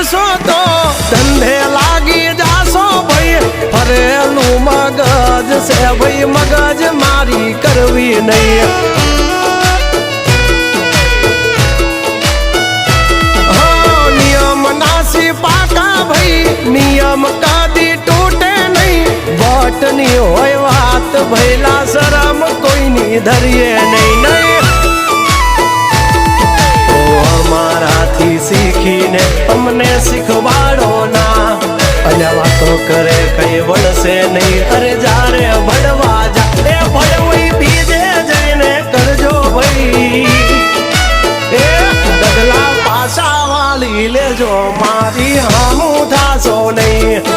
કરશો તો ધંધે લાગી જાશો ભાઈ ફરેલું મગજ છે ભાઈ મગજ મારી કરવી નહીં નિયમ નાસી પાકા ભાઈ નિયમ કદી તૂટે નહીં બટની હોય વાત ભૈલા શરમ કોઈની ધરીએ નહીં નહીં અમારાથી શીખીને અમને શીખવાડો ના અલ્યા વાતો કરે કઈ વળશે નહીં અરે જારે ભણવા જા એ ભણવી બીજે જઈને કરજો ભાઈ એ ડગલા પાછા વાળી લેજો મારી હામું થાશો નહીં